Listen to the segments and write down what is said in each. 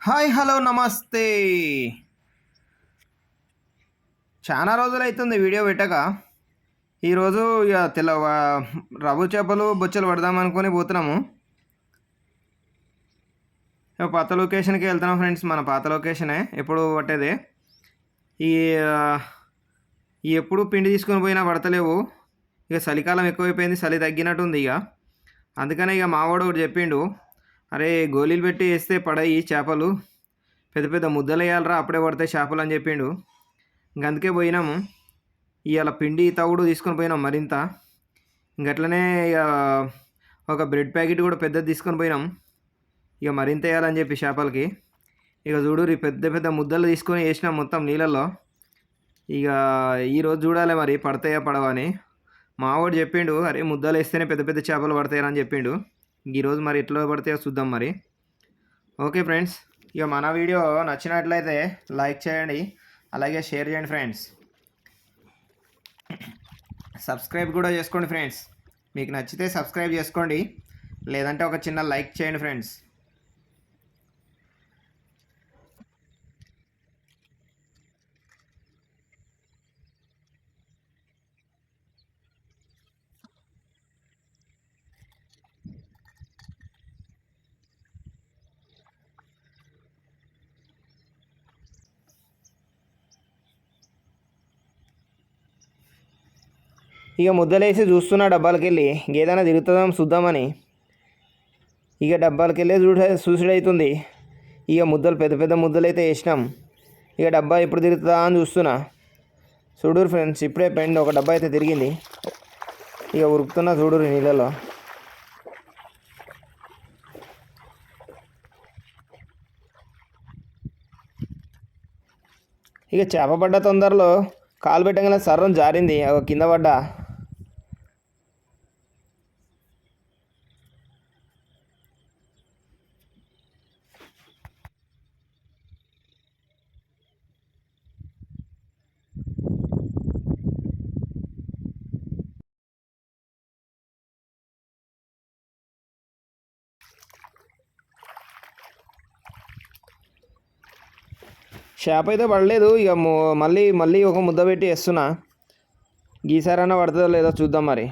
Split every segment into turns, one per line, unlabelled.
Hi hello నమస్తే. చాలా రోజులైతుంది video పెట్టక. ఈరోజు ఇక రవ్వు చేపలు బొచ్చెలు పడదామనుకొని పోతున్నాము. పాత లొకేషన్కి వెళ్తున్నాం ఫ్రెండ్స్. మన పాత లొకేషనే ఎప్పుడు పట్టేదే. ఈ ఈ ఎప్పుడు పిండి తీసుకొని పోయినా పడతలేవు. ఇక చలికాలం ఎక్కువైపోయింది, చలి తగ్గినట్టుంది ఇక. అందుకనే ఇక మావాడు ఒకటి చెప్పిండు, అరే గోళీలు పెట్టి వేస్తే పడయి చేపలు, పెద్ద పెద్ద ముద్దలు వేయాలరా అప్పుడే పడతాయి చేపలు అని చెప్పిండు. ఇంక అందుకే పోయినాము. ఇవాళ పిండి తవుడు తీసుకొని పోయినాం మరింత. ఇంకట్లనే ఇక ఒక బ్రెడ్ ప్యాకెట్ కూడా పెద్దది తీసుకొని పోయినాం, ఇక మరింత వేయాలని చెప్పి చేపలకి. ఇక చూడు పెద్ద పెద్ద ముద్దలు తీసుకొని వేసినాం మొత్తం నీళ్ళల్లో. ఇక ఈరోజు చూడాలి మరి పడతాయా పడవా అని. మావాడు చెప్పిండు, అరే ముద్దలు వేస్తేనే పెద్ద పెద్ద చేపలు పడతాయని చెప్పిండు. ఈరోజు మరి ఎట్లా పడతాయో చూద్దాం మరి. ఓకే ఫ్రెండ్స్, ఇక మన వీడియో నచ్చినట్లయితే లైక్ చేయండి, అలాగే షేర్ చేయండి ఫ్రెండ్స్. సబ్స్క్రైబ్ కూడా చేసుకోండి ఫ్రెండ్స్. మీకు నచ్చితే సబ్స్క్రైబ్ చేసుకోండి, లేదంటే ఒక చిన్న లైక్ చేయండి ఫ్రెండ్స్. ఇక ముద్దలేసి చూస్తున్నా డబ్బాలకి వెళ్ళి, ఇంకేదైనా తిరుగుతుందాం చూద్దామని. ఇక డబ్బాలకి వెళ్ళే చూసుడవుతుంది. ఇక ముద్దలు పెద్ద పెద్ద ముద్దలు అయితే వేసినాం. ఇక డబ్బా ఎప్పుడు తిరుగుతుందా అని చూస్తున్నా. చూడూరు ఫ్రెండ్స్, ఇప్పుడే పెండ్ ఒక డబ్బా అయితే తిరిగింది. ఇక ఉరుకుతున్నా చూడూరు నీళ్ళలో. ఇక చేప పడ్డ తొందరలో కాలు పెట్టగానే సర్రం జారింది, కింద పడ్డా. చేప అయితే పడలేదు. ఇక మళ్ళీ మళ్ళీ ఒక ముద్ద పెట్టి వేస్తున్నా. ఈసారైనా పడుతుందో లేదో చూద్దాం మరి.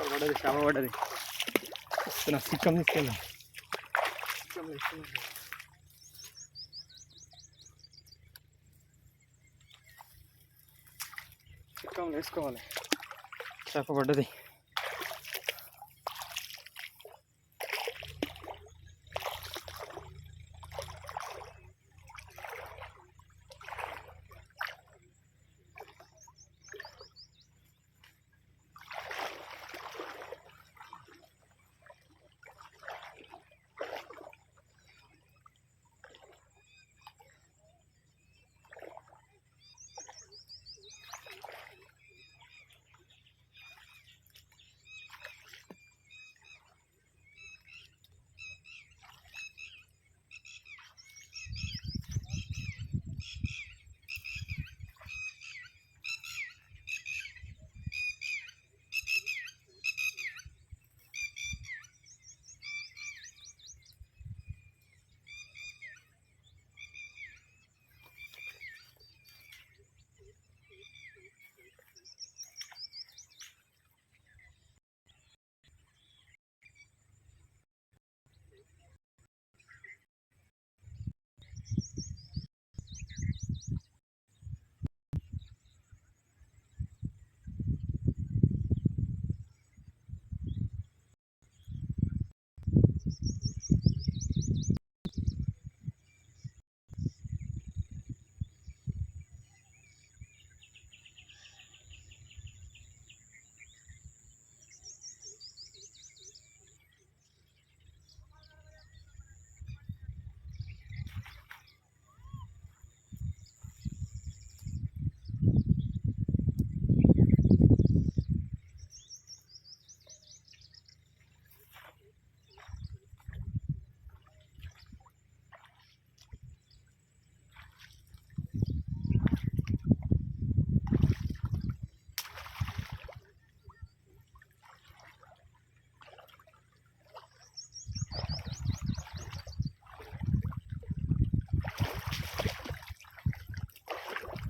పడది చేప పడ్డది. చిక్కం తీసుకెళ్ళాం. చిక్కం వేసుకోవాలి. చేప పడ్డది.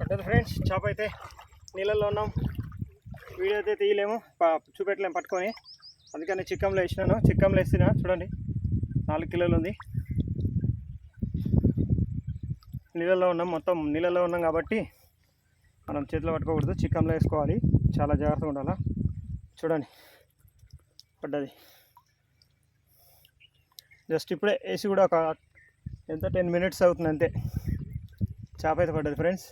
పట్టదు ఫ్రెండ్స్. చేప అయితే నీళ్ళల్లో ఉన్నాం. వీడియో అయితే తీయలేము, చూపెట్టలేము పట్టుకొని. అందుకని చిక్కంలో వేసినాను. చిక్కంలో వేసిన చూడండి 4 కిలోలు ఉంది. నీళ్ళల్లో ఉన్నాం, మొత్తం నీళ్ళల్లో ఉన్నాం కాబట్టి మనం చేతిలో పట్టుకోకూడదు, చిక్కంలో వేసుకోవాలి. చాలా జాగ్రత్తగా ఉండాలా. చూడండి పడ్డది. జస్ట్ ఇప్పుడే వేసి కూడా ఒక 10 మినిట్స్ అవుతుంది అంతే. చేప అయితే పడ్డది ఫ్రెండ్స్.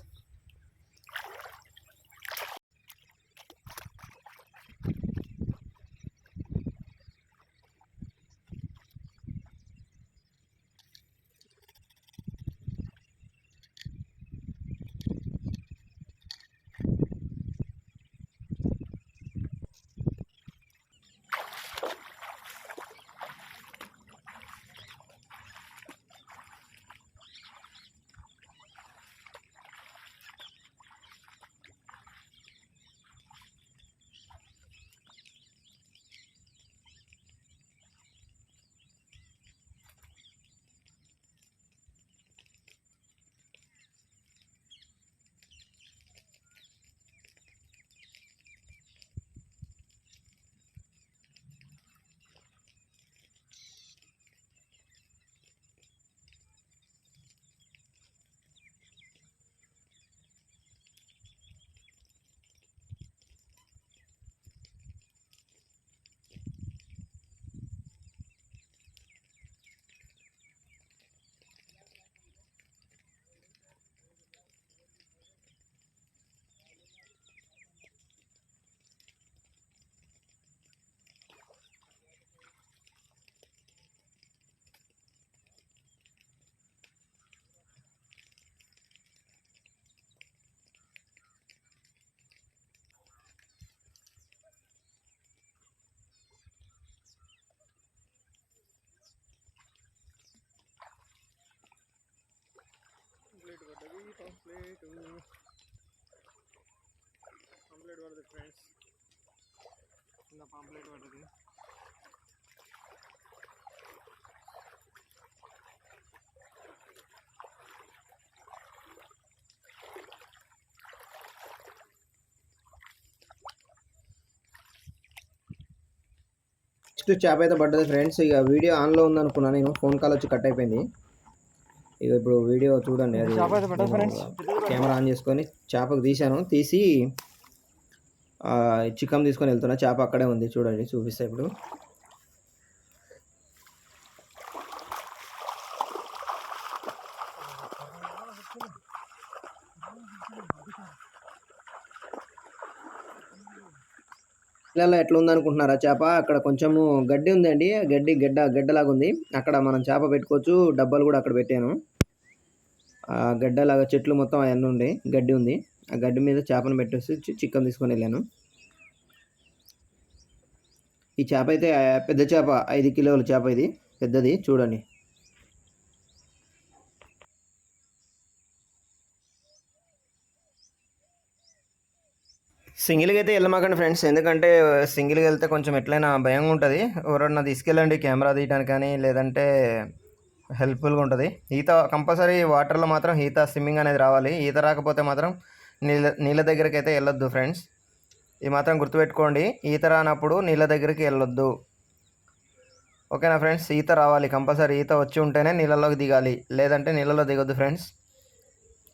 పాంప్లెట్ పడుతుంది ఫ్రెండ్స్. చిన్న పాంప్లెట్ పడుతుంది. ఫస్ట్ చేప అయితే పడ్డది ఫ్రెండ్స్. ఇక వీడియో ఆన్లో ఉందనుకున్నా నేను, ఫోన్ కాల్ వచ్చి కట్ అయిపోయింది. ఇక ఇప్పుడు వీడియో చూడండి. అది కెమెరా ఆన్ చేసుకొని చేపకు తీసి చికెన్ తీసుకొని వెళ్తున్నా. చేప అక్కడే ఉంది చూడండి, చూపిస్తా ఇప్పుడు. ఇళ్ళల్లో ఎట్లా ఉందనుకుంటున్నారా చేప? అక్కడ కొంచెము గడ్డి ఉందండి, గడ్డలాగా ఉంది. అక్కడ మనం చేప పెట్టుకోవచ్చు. డబ్బాలు కూడా అక్కడ పెట్టాను. గడ్డలాగా చెట్లు మొత్తం అవన్నీ ఉండే, గడ్డి ఉంది. ఆ గడ్డి మీద చేపను పెట్టేసి చికెన్ తీసుకొని వెళ్ళాను. ఈ చేప అయితే పెద్ద చేప, 5 కిలోల చేప, ఇది పెద్దది చూడండి. సింగిల్గా అయితే వెళ్ళమాకండి ఫ్రెండ్స్, ఎందుకంటే సింగిల్గా వెళ్తే కొంచెం ఎట్లయినా భయంగా ఉంటుంది. ఎవరన్నా తీసుకెళ్ళండి కెమెరా తీయడానికి కానీ, లేదంటే హెల్ప్ఫుల్గా ఉంటుంది. ఈత కంపల్సరీ వాటర్లో మాత్రం స్విమ్మింగ్ అనేది రావాలి. ఈత రాకపోతే మాత్రం నీళ్ళ దగ్గరికి అయితే వెళ్ళొద్దు ఫ్రెండ్స్. ఇది మాత్రం గుర్తుపెట్టుకోండి, ఈత రానప్పుడు నీళ్ళ దగ్గరికి వెళ్ళొద్దు. ఓకేనా ఫ్రెండ్స్? ఈత రావాలి కంపల్సరీ, ఈత వచ్చి ఉంటేనే నీళ్ళలోకి దిగాలి, లేదంటే నీళ్ళలో దిగొద్దు ఫ్రెండ్స్.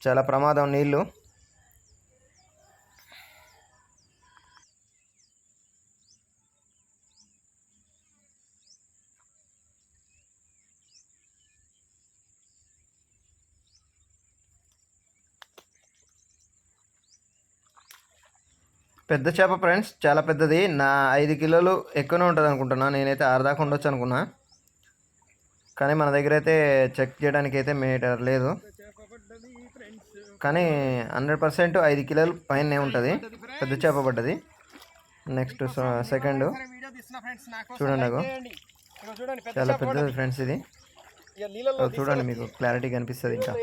చాలా ప్రమాదం నీళ్ళు. పెద్ద చేప ఫ్రెండ్స్, చాలా పెద్దది. 5 కిలోలు ఎక్కువనే ఉంటుంది అనుకుంటున్నా. నేనైతే 6 దాకా ఉండొచ్చు అనుకున్నా, కానీ మన దగ్గర అయితే చెక్ చేయడానికి అయితే మీటర్ లేదు. కానీ 100% 5 కిలోలు పైనే ఉంటుంది. పెద్ద చేప పడ్డది. నెక్స్ట్ సెకండ్ చూడండి, అగో చాలా పెద్దది ఫ్రెండ్స్. ఇది చూడండి, మీకు క్లారిటీ కనిపిస్తుంది ఇంకా.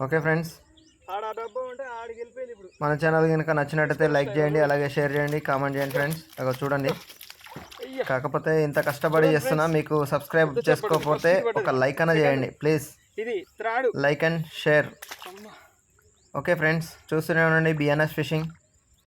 ఓకే ఫ్రెండ్స్, మన ఛానల్ కనుక నచ్చినట్టయితే లైక్ చేయండి, అలాగే షేర్ చేయండి, కామెంట్ చేయండి ఫ్రెండ్స్. అక్కడ చూడండి, కాకపోతే ఇంత కష్టపడి చేస్తున్నా, మీకు సబ్స్క్రైబ్ చేసుకోకపోతే ఒక లైక్ అన్న చేయండి please. Like and share. Okay friends, చూస్తూనే ఉండండి బిఎన్ఎస్ ఫిషింగ్.